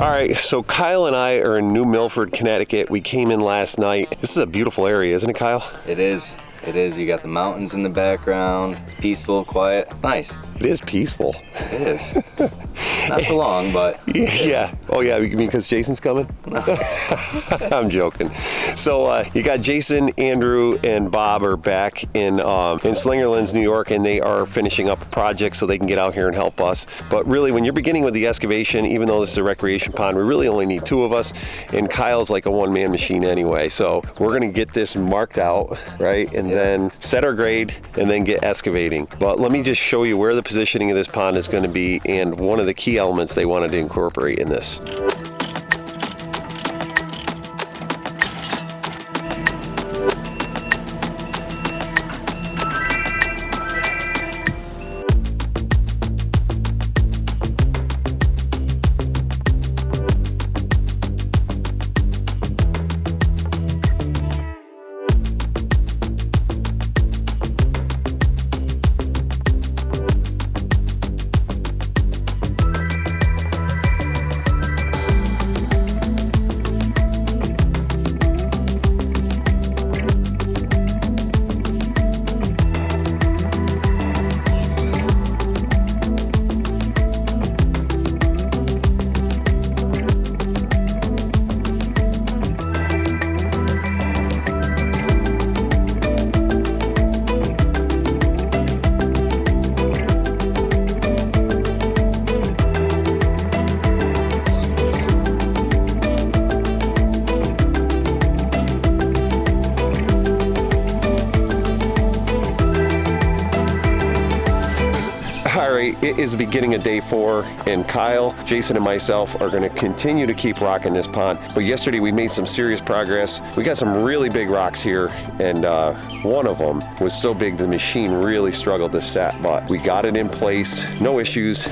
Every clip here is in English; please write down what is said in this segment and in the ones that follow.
All right, so Kyle and I are in New Milford, Connecticut. We came in last night. This is a beautiful area, isn't it, Kyle? It is. It is. You got the mountains in the background. It's peaceful, quiet. It's nice. It is peaceful. It is. Not for long, but... Yeah. Oh, yeah, you mean because Jason's coming? I'm joking. So you got Jason, Andrew, and Bob are back in Slingerlands, New York, and they are finishing up a project so they can get out here and help us. But really, when you're beginning with the excavation, even though this is a recreation pond, we really only need 2 of us, and Kyle's like a one-man machine anyway. So we're going to get this marked out, right, and then set our grade, and then get excavating. But let me just show you where the positioning of this pond is going to be, and one of the key elements they wanted to incorporate in this. It is the beginning of day 4, and Kyle, Jason, and myself are going to continue to keep rocking this pond. But yesterday we made some serious progress. We got some really big rocks here, and one of them was so big the machine really struggled to set, but we got it in place, no issues.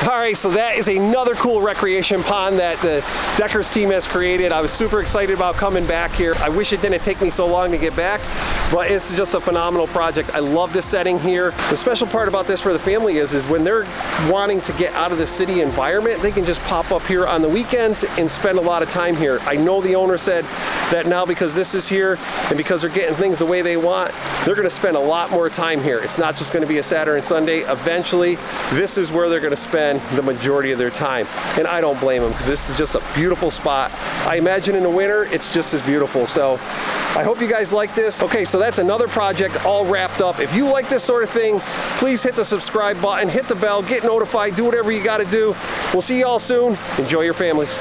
All right, so that is another cool recreation pond that the Deckers team has created. I was super excited about coming back here. I wish it didn't take me so long to get back, but it's just a phenomenal project. I love this setting here. The special part about this for the family is when they're wanting to get out of the city environment, they can just pop up here on the weekends and spend a lot of time here. I know the owner said that now because this is here and because they're getting things the way they want, they're gonna spend a lot more time here. It's not just gonna be a Saturday and Sunday. Eventually, this is where they're gonna spend the majority of their time. And I don't blame them, because this is just a beautiful spot. I imagine in the winter, it's just as beautiful. So I hope you guys like this. Okay, so that's another project all wrapped up. If you like this sort of thing, please hit the subscribe button, hit the bell, get notified, do whatever you gotta do. We'll see you all soon. Enjoy your families.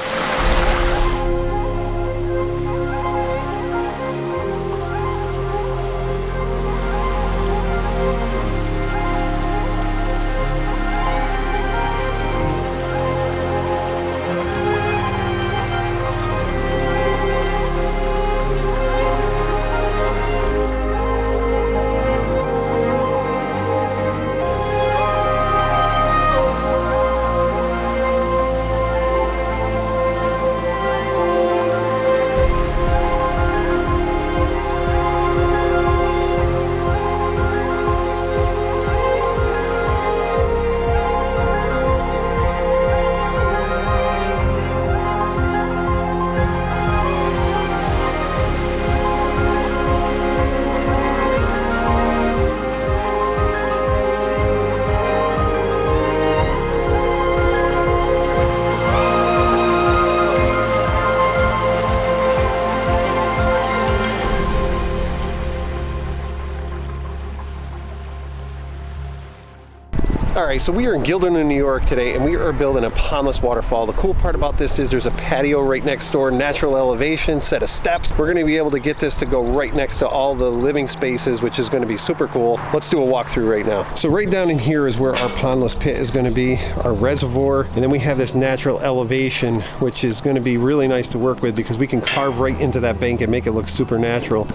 All right, so we are in Gilderman, New York today, and we are building a pondless waterfall. The cool part about this is there's a patio right next door, natural elevation, set of steps. We're gonna be able to get this to go right next to all the living spaces, which is gonna be super cool. Let's do a walkthrough right now. So right down in here is where our pondless pit is gonna be, our reservoir, and then we have this natural elevation, which is gonna be really nice to work with because we can carve right into that bank and make it look super natural.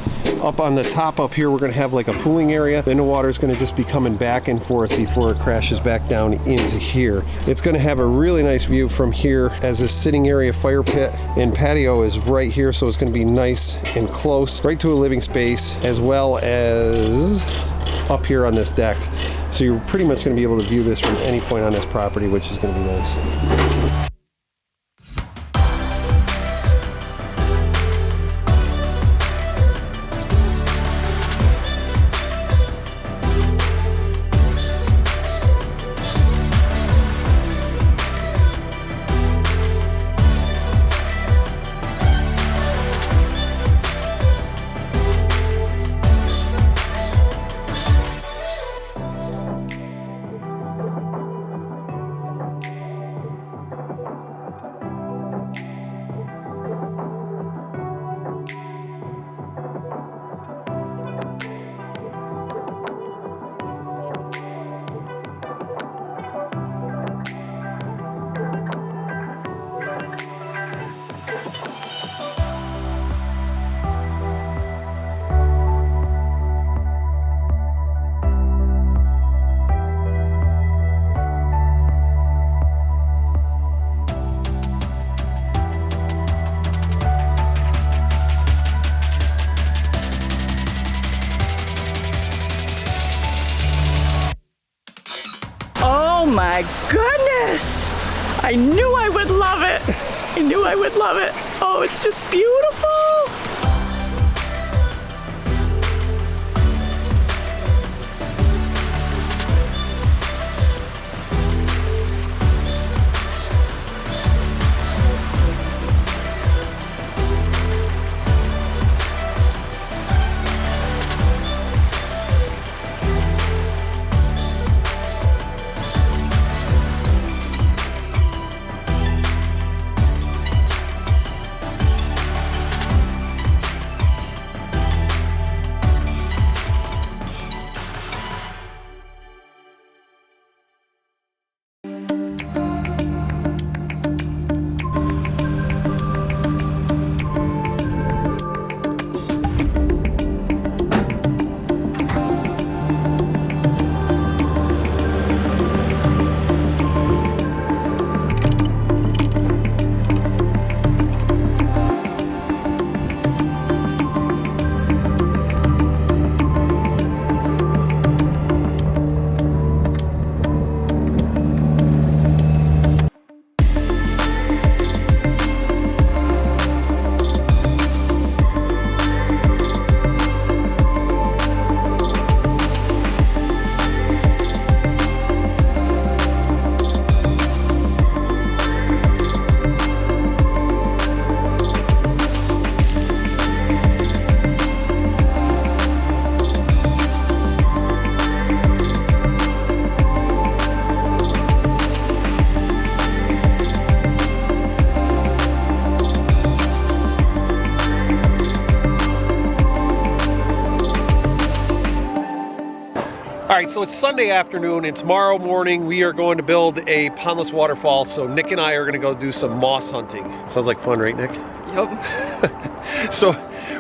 Up on the top up here, we're gonna have like a pooling area. Then the water is gonna just be coming back and forth before it crashes back down into here. It's going to have a really nice view from here as a sitting area fire pit, and patio is right here, so it's going to be nice and close right to a living space, as well as up here on this deck. So you're pretty much going to be able to view this from any point on this property, which is going to be nice. Oh my goodness! I knew I would love it. I knew I would love it. Oh, it's just beautiful. All right, so it's Sunday afternoon, and tomorrow morning we are going to build a pondless waterfall. So Nick and I are going to go do some moss hunting. Sounds like fun, right, Nick? Yep. So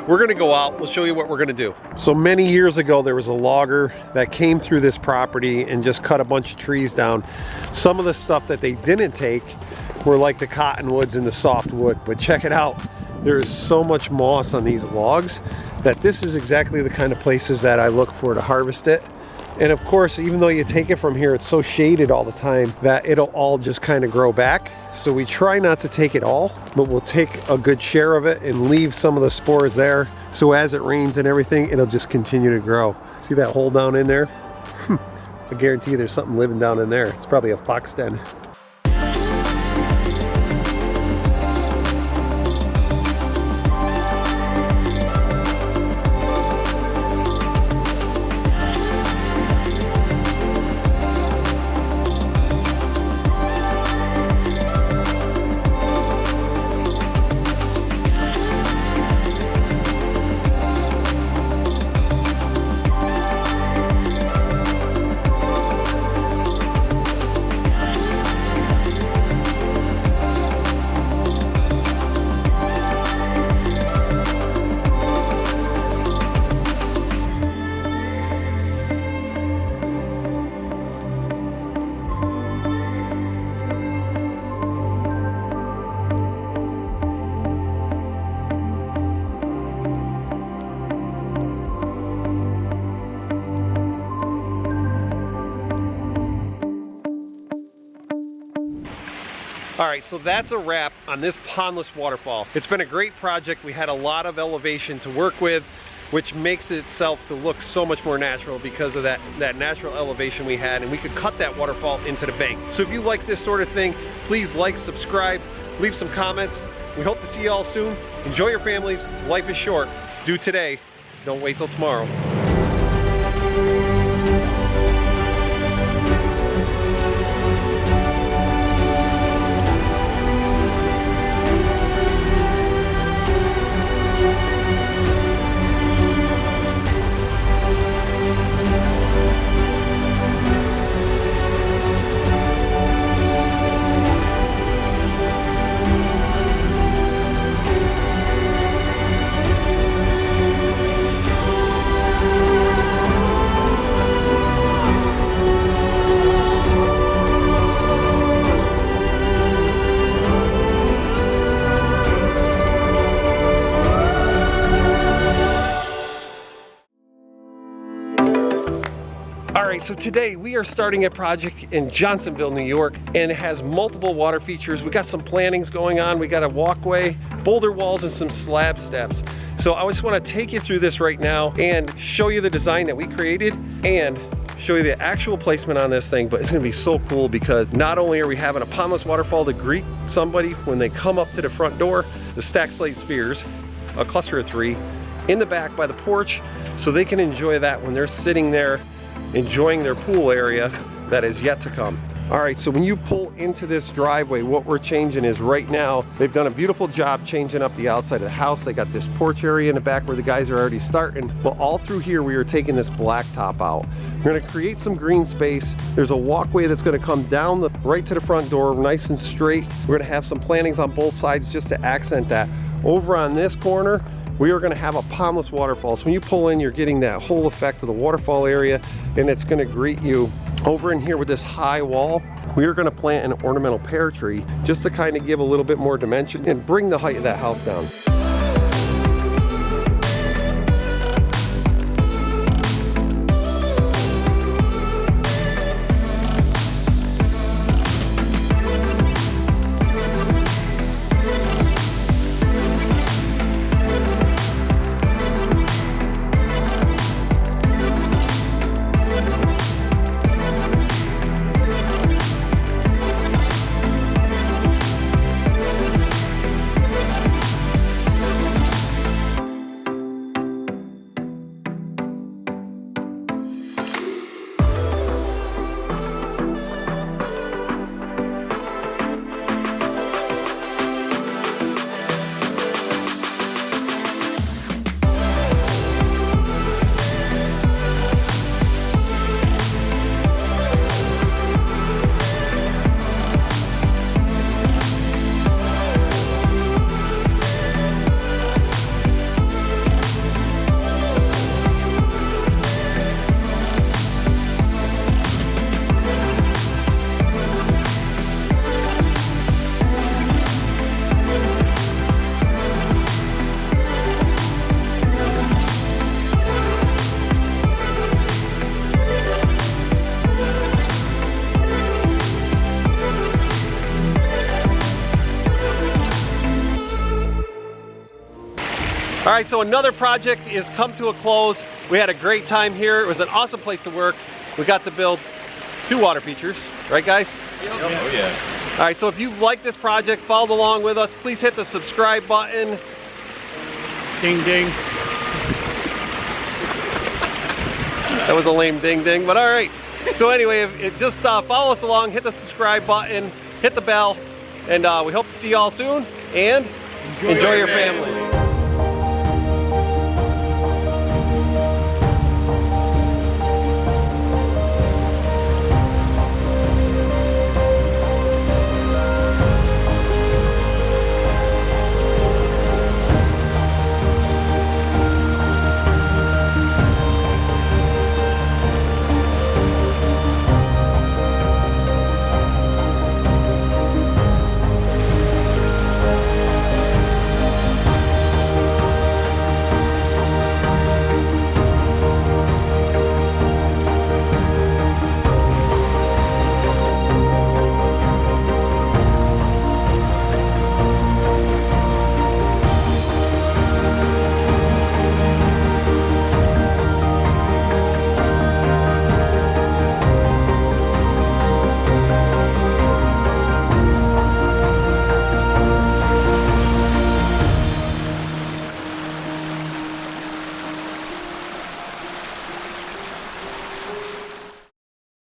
we're going to go out. We'll show you what we're going to do. So many years ago, there was a logger that came through this property and just cut a bunch of trees down. Some of the stuff that they didn't take were like the cottonwoods and the softwood, but check it out. There is so much moss on these logs that this is exactly the kind of places that I look for to harvest it. And of course, even though you take it from here, it's so shaded all the time that it'll all just kind of grow back. So we try not to take it all, but we'll take a good share of it and leave some of the spores there. So as it rains and everything, it'll just continue to grow. See that hole down in there? I guarantee there's something living down in there. It's probably a fox den. All right, so that's a wrap on this Pondless waterfall. It's been a great project. We had a lot of elevation to work with, which makes itself to look so much more natural because of that natural elevation we had, and we could cut that waterfall into the bank. So if you like this sort of thing, please like, subscribe, leave some comments. We hope to see you all soon. Enjoy your families. Life is short. Do today. Don't wait till tomorrow. So today we are starting a project in Johnsonville, New York, and it has multiple water features. We got some plantings going on. We got a walkway, boulder walls, and some slab steps. So I just want to take you through this right now and show you the design that we created and show you the actual placement on this thing. But it's going to be so cool because not only are we having a pondless waterfall to greet somebody when they come up to the front door, the stacked slate spheres, a cluster of 3 in the back by the porch, so they can enjoy that when they're sitting there enjoying their pool area that is yet to come. All right, so when you pull into this driveway, what we're changing is right now, they've done a beautiful job changing up the outside of the house. They got this porch area in the back where the guys are already starting. But all through here, we are taking this blacktop out. We're gonna create some green space. There's a walkway that's gonna come down right to the front door, nice and straight. We're gonna have some plantings on both sides just to accent that. Over on this corner, we are going to have a pondless waterfall. So when you pull in, you're getting that whole effect of the waterfall area, and it's going to greet you. Over in here with this high wall, we are going to plant an ornamental pear tree just to kind of give a little bit more dimension and bring the height of that house down. All right, so another project is come to a close. We had a great time here. It was an awesome place to work. We got to build 2 water features, right guys? Yep. Oh yeah. All right, so if you like this project, followed along with us, please hit the subscribe button. Ding ding. That was a lame ding ding, but all right. So anyway, just follow us along, hit the subscribe button, hit the bell, and we hope to see you all soon, and enjoy your family.